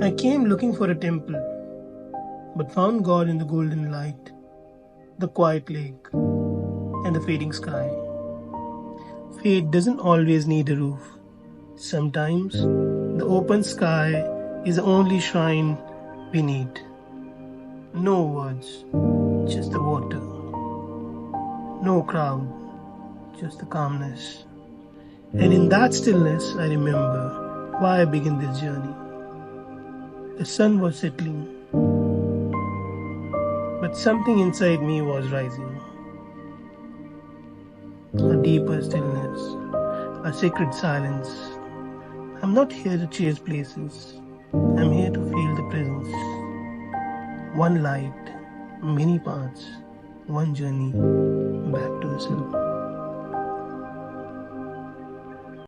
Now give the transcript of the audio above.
I came looking for a temple, but found God in the golden light, the quiet lake, and the fading sky. Faith doesn't always need a roof. Sometimes the open sky is the only shrine we need. No words, just the water. No crowd, just the calmness. And in that stillness, I remember why I began this journey. The sun was settling, but something inside me was rising. A deeper stillness, a sacred silence. I'm not here to chase places. I'm here to feel the presence. One light, many paths, one journey back to the self.